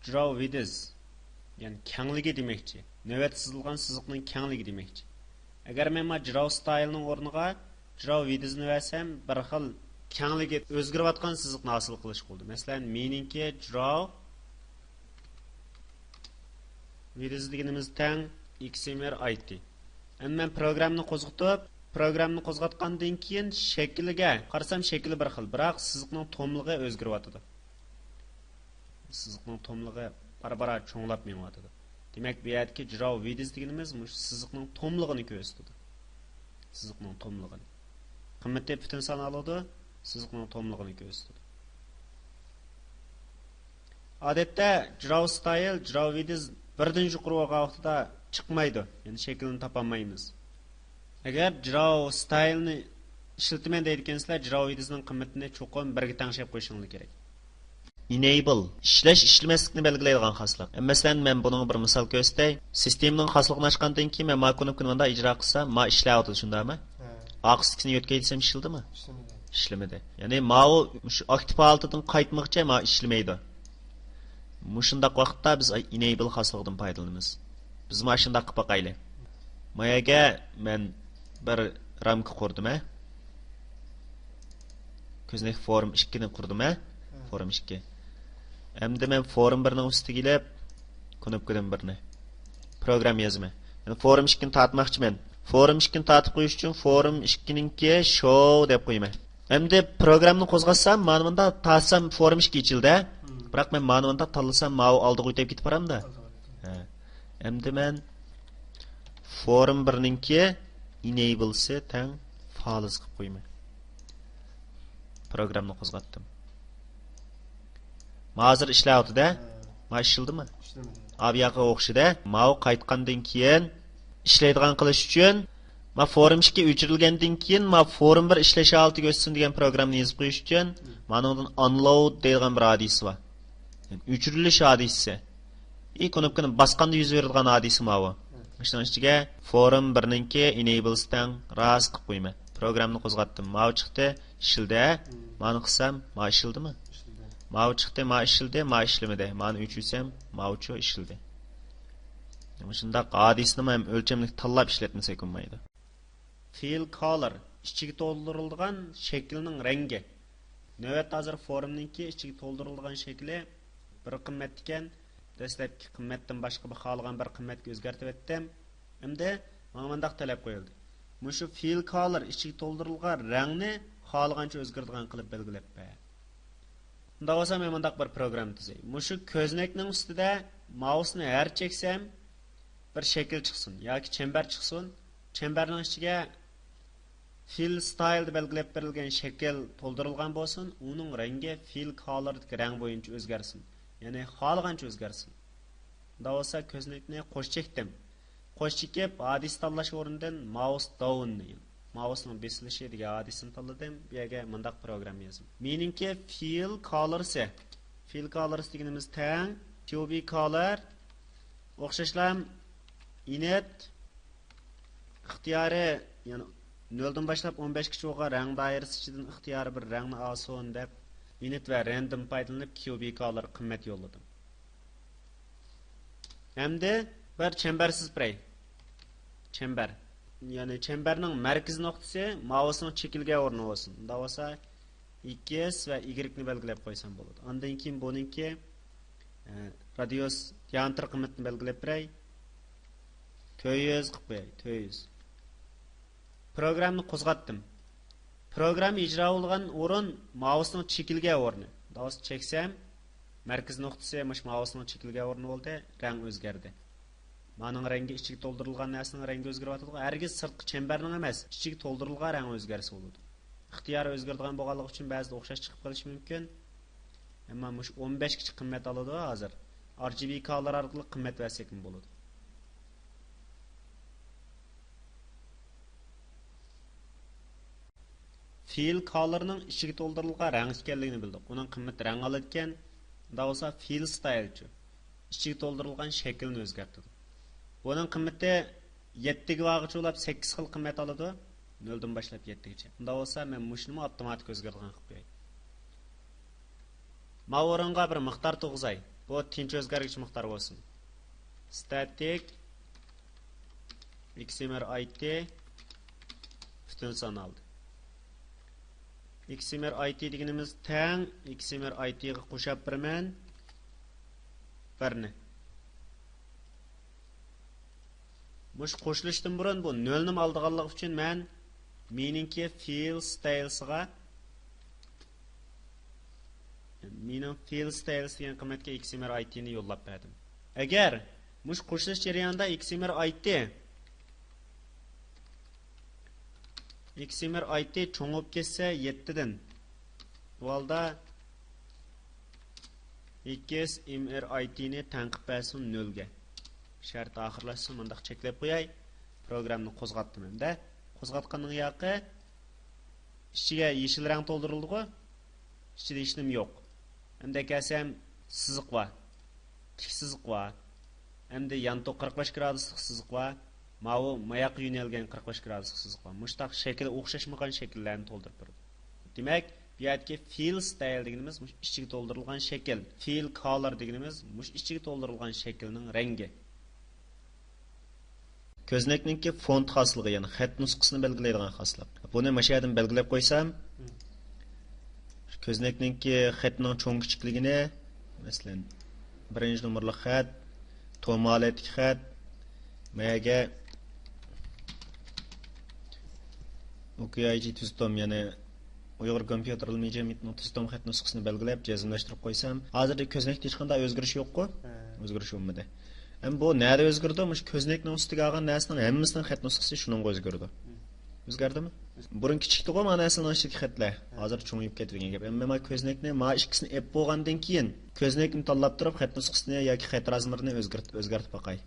draw width, yani kengligi demekçi. Nöbet sızılgan sızıqның kengligi demekçi. Agar men ma draw style'ның орныга draw width'ni versem, bir xil kengligi o'zgarib atgan sızıqni hosil qilish bo'ldi. Masalan, meningki draw width deganimiz teng xmr it. Endi men programni qo'zg'atgandan keyin shakliga qarasam, shakli bir xil, biroq sızıqның tomligi o'zgarib atadi. Sızıqның tomligi bara cho'nglab menyapti. Demak, bu yerdagi draw width deganimiz sızıqның tomligini ko'rsatadi. Sızıqның tomligini. Qimmatni butun son oladi, sızıqның tomligini ko'rsatadi. Odatda draw style, draw width birdan yuqori vaqtida chiqmaydi. Ya'ni shaklini topolmaymiz. Agar draw style'ni ishlatman deyotgansizlar, draw width'ning qimmatini cho'qim birga tengshab qo'yishingiz kerak. Enable ishlamaslikni belgilaydigan xoslik. Masalan, men buning bir misol ko'rsatay. Sistemaning xosligini ochgandan keyin men makonni ijro qilsam, ma ishlayapti, shundaymi? Oqsikni yo'tkay desam ishladimi? Ishlamadi. Ya'ni ma'u shu aktiv holatidan qaytmoqcha ma ishlamaydi. Mushundaq vaqtda biz enable xosligidan foydalanamiz. Biz mana shunday qilib boqayli. Mayaga men bir ramka qurdim, ko'znak form 2 ni qurdim, form 2. Endi men form 1 ning ustiga kelib, knopkadan birni program yozaman. Yani form 2 ni tatmoqchiman. Form 2 ni tatib qo'yish uchun form 2 ningki show deb qo'yaman. Endi programni qo'zg'atsam, mana bunda tatsam form 2 ichildi. Biroq men mana bunda tanlasam, ma'u oldiga o'tib ketib boramda. Endi men form 1 ningki enable'si teng false qilib qo'yaman. Programni qo'zg'atdim. Hozir ishlayapti-da. Ma ishildimi? Ishlamadi. Abiyaga o'xshida, ma'u qaytgandan keyin ishlaydigan qilish uchun ma form 2 o'chirilgandan keyin ma form 1 ishlash holatiga o'tsin degan programni yozib qo'yish uchun mana undan unload degan bir hadisi bor. Yani o'chirilish hadisi. Knopkani bosganda yuz beradigan hadisi ma'u. Shundan ichiga form 1 ningki enablesdan ras qilib qo'yman. Programni qo'zg'atdim. Ma'u chiqdi, ishildi. Mani qilsam, ma ishildimi? Ma'u chiqdi, ma ishildi, ma ishlamadi. Mani o'chirsam, ma'uchi ishildi. Shunda hadisni ham o'lchamlik tanlab ishlatmasak bo'lmaydi. Fill color ichiga to'ldirilgan shaklning rangi. Navbat hozir formningki ichiga to'ldirilgan shakli bir qimmat ekan, dastlabki qimmatdan boshqa bir xohlagan bir qimmatga o'zgartirib etdim. Endi menga mundaq talab qo'yildi. Mushu fill color ichiga to'ldirilgan rangni xohlagancha o'zgartirgan qilib belgilab qo'y. Unda bo'lsa men mundaq bir program tuzay. Mushu ko'znakning ustida mousni har cheksam bir shakl chiqsin yoki chambar chiqsin. Chambarning ichiga fill style deb belgilab berilgan shakl to'ldirilgan bo'lsin, uning rangi fill color rang bo'yicha o'zgarsin. Ya'ni xohlagancha o'zgarsin. Unda bo'lsa ko'znakni qo'sh chekdim. Qo'sh chekib, hadis tanlash o'rnidan mouse down degan. Mousening besilishi degan hadisni tanladim. Bu yerga mundaq program yozdim. Meningki fill colors. Fill colors deganimiz teng qb color o'xshashlam init ixtiyori, ya'ni 0 dan boshlab 15 gacha bo'lgan rang doirasi ichidan ixtiyori bir rangni olsin deb init va random foydalanib qb color qimmat yo'lladim. Hamda bir chambarsiz pray. Chambar. Yani chambarning markaz nuqtasi mousening chekilgan o'rni bo'lsin. Unda bo'lsa X va Y ni belgilab qo'ysam bo'ladi. Undan keyin buningki radius diametr qimmatini belgilab beray. 400 qilib qo'yay, 400. Programni qo'zg'atdim. Program ijro bo'lgan o'rin mousening chekilgan o'rni. Unda cheksam markaz nuqtasi mousening chekilgan o'rni bo'ldi, rang o'zgardi. Maning rangi ichiga to'ldirilgan narsaning rangi o'zgaryapti. Hargiz sirtqi chambarning emas, ichiga to'ldirilgan rang o'zgarsa bo'ladi. Ixtiyori o'zgaradigan bo'lganligi uchun ba'zida o'xshash chiqib qolishi mumkin. Ammo mush 15 kichik qimmat oladi hozir. RGB color orqali qimmat bersak ham bo'ladi. Fill colorning ichiga to'ldirilgan rang ekanligini bildik. Uning qimmati rang oladigan, unda bo'lsa fill stylechi. Ichiga to'ldirilgan shaklni o'zgartirdi. Buning qimmati 7 ga vaqcha bo'lib 8 xil qimmat oladi. 0 dan boshlab 7 gacha. Unda bo'lsa men mushuni avtomatik o'zgartirgan qilib qo'yay. Ma o'ringa bir miqdor tug'izay. Bu tinch o'zgargich miqdor bo'lsin. Static xmr it butun son oldi. xmr it deganimiz tang xmr it ga qo'shib biraman 1 ni. Mush qo'shilishdan burun bu 0 ni oldiganlik uchun men meningki field stylesga degan qiymatga xmr it ni yo'llab berdim. Agar mush qo'shilish jarayonida xmr it cho'ngib ketsa 7 dan bu holda xmr it ni tanqib bersin 0 ga. Shart oxirlashsin, mundaq cheklab qo'yay. Programni qo'zg'atdim hamda qo'zg'atganning yoqi ichiga yeshil rang to'ldirildi-ku. Ichida hech nima yo'q. Hamda kasam siziq bor. Tik siziq bor. Hamda yanto 45 graduslik siziq bor. Mavu mayoqqa yo'nalgan 45 graduslik siziq bor. Mushtaq shakli o'xshashmagan shakllarni to'ldirib berdi. Demak, bu yerga fill style deganimiz mush ichiga to'ldirilgan shakl, fill color deganimiz mush ichiga to'ldirilgan shaklning rangi. Ko'znakninki font xosligi, ya'ni xat nusxasini belgilaydigan xoslik. Buni mana shu yerdan belgilab qo'ysam, ko'znakninki xatning cho'ng kichikligini, masalan, 1-nomerli xat, tomaletli xat, mayaga OKIG tuztom, ya'ni Uyg'ur kompyuterli media tuztom xat nusxasini belgilab, jazmlashtirib qo'ysam, hozirda ko'znakda hech qanday o'zgarish yo'q-ku? O'zgarish bo'lmadi. Bu nerede o'zgardi? Mush ko'znakning ustiga olgan narsaning hammasining xat nusxasi shuningga o'zgardi. O'zgardimi? Burun kichikdi-ku, mana narsaning ichidagi xatlar. Hozir cho'ngib ketgan gap. Ammo ko'znakni ma ikkisini ep bo'lgandan keyin ko'znakni tanlab turib xat nusxasini yoki xat razmerini o'zgartib boqay.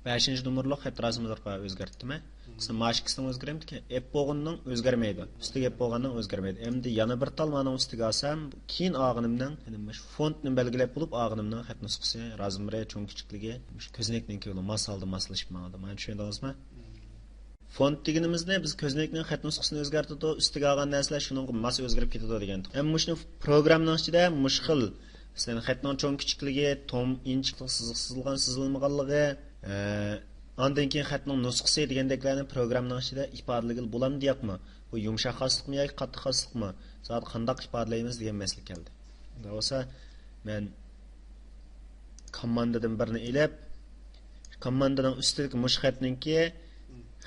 5-nomerli xat razmerini o'zgartdimi? Siz ma ikkisini o'zgartdimki, ep bo'lganning o'zgarmaydi. Ustiga ep bo'lganning o'zgarmaydi. Endi yana bir tal mana ustiga olsam, keyin og'inimning, ya'ni fontni belgilab bo'lib, og'inimning xat nusxasi, razmeri, cho'ng kichikligi, ko'znakninki bilan maslashib ma'noda. Mana tushundingizmi? Font deganimizni biz ko'znakning xat nusxasini o'zgartirdi, ustiga olgan narsalar shuningga mos o'zgarib ketadi degan. Ammo shuni programning ichida mushkil, masalan, xatning cho'ng kichikligi, tom inchlik sizilgan sizilmaganligi, ondan keyin xatning nusxasi degandeklarni programning ichida ifodalagil bo'lamdi yo'qmi? Bu yumshoq xoslikmi yoki qattiq xoslikmi? Soat qanday ifodalaymiz degan masala keldi. Unda bo'lsa, men komandadan birini ilib, komandaning ustidagi mush xatninki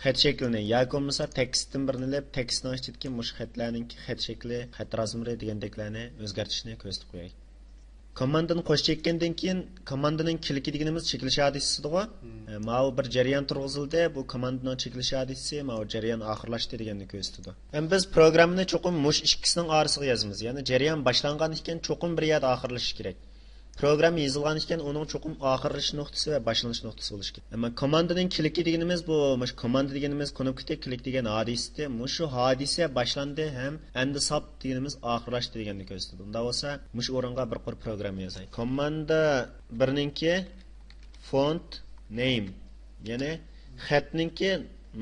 xat shaklini yoki bo'lmasa tekstdan birini ilib, tekstning ichidagi mush xatlarninki xat shakli, xat razmeri degandeklarni o'zgartirishni ko'rsatib qo'yay. Komandani qo'shib chekkandan keyin komandaning kiliki deganimiz chekilish hadisidir-ku. Mana bir jarayon turg'izildi, bu komandaning chekilish hadisi, mana jarayon oxirlashdi deganni ko'rsatadi. Ham biz programni cho'qim mush ikkisining orasiga yozamiz. Ya'ni jarayon boshlangan ekan cho'qim bir yerda oxirlashi kerak. Program yozilgan ekan uning cho'qim oxirlash nuqtasi va boshlanish nuqtasi bo'lishi kerak. Ammo komandaning kiliki deganimiz bu, mush komanda deganimiz konopkada kilik degan hadisda, mush hadisa boshlandi ham endi sap deganimiz oxirlashdi deganni ko'rsatadi. Unda bo'lsa, mush o'ringa bir qor program yozay. Komanda birninki font name, ya'ni xatninki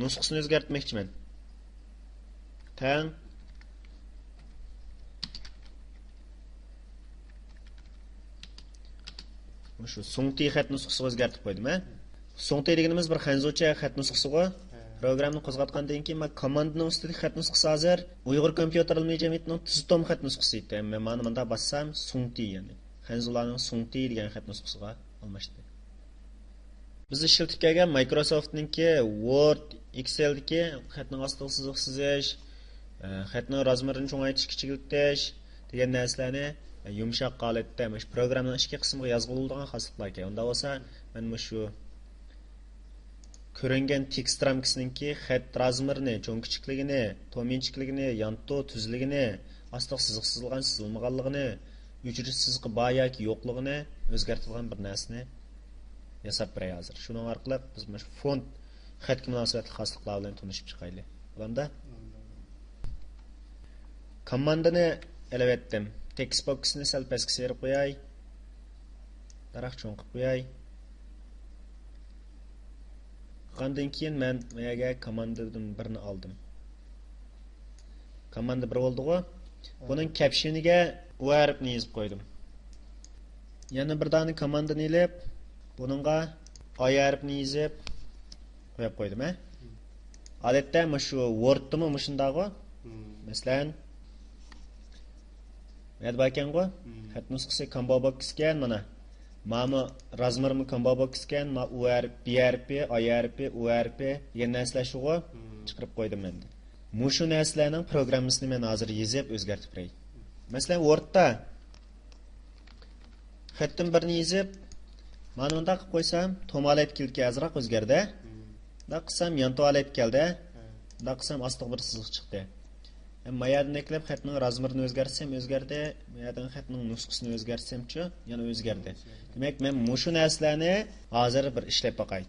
nusxasini o'zgartmoqchiman. Tang shu so'ngti xat nusxasini o'zgartib qo'ydim-a. So'ngti deganimiz bir xanzocha xat nusxasiga programni qo'zg'atgandan keyin men komandaning ustidagi xat nusxasi hozir Uyg'ur kompyuterli media tuztom xat nusxasi edi. Men mana bunda bassam so'ngti, ya'ni xanzolarning so'ngti degan xat nusxasiga almashdi. Biz ishlatib kelgan Microsoft'ninki Word, Excel'dagi xatning ostiga siziq sizish, xatning razmerini cho'ngaytirish, kichikiltirish degan narsalarni yumshoq holatda mana shu programning ichki qismiga yozilgan xosliklar ekan. Unda bo'lsa, men mana shu ko'ringan tekst ramkasininki xat razmerini, cho'ng kichikligini, tom inchikligini, yanto tuzligini, ostiga siziq sizilgan, sizilmaganligini, uchirish siziqi bor yoki yo'qligini o'zgartirgan bir narsani yasab beray hozir. Shuning orqali biz mana shu font xatga munosabatli xosliklar bilan tanishib chiqaylik. Bunda komandani elvatdim. Text box'ni sal pastga serib qo'yay. Daraxt cho'ng qilib qo'yay. Qandan keyin men menga komandadan birini oldim. Komanda bir bo'ldi-ku. Buning captioniga u harfni yozib qo'ydim. yana bir dona komandani ilib, buningga ay harfini yozib qo'yib qo'ydim, ha? Odatda shu Word'dimi mushundag'i? Masalan, nima ekan-ku? Xat nusxasi kombo bo'lib ketgan mana. Mana razmermi kombo bo'lib ketgan, ma u harf, b harfi, ay harfi, u harfi degan narsalar shugo chiqarib qo'ydim endi. Mushu narsalarning programmasini men hozir yozib o'zgartirib qo'yay. Masalan, Word'da xatdan birini yozib, mana bunda qilib qo'ysam, tomalet kilki azroq o'zgardi. Da qilsam yan toalet keldi. Da qilsam ostiga bir chiziq chiqdi. Mayadan eklab xatning razmerini o'zgartsam o'zgardi, mayadan xatning nusxasini o'zgartsam-chi, yana o'zgardi. Demak, men mushu narsalarni hozir bir ishlab boqay.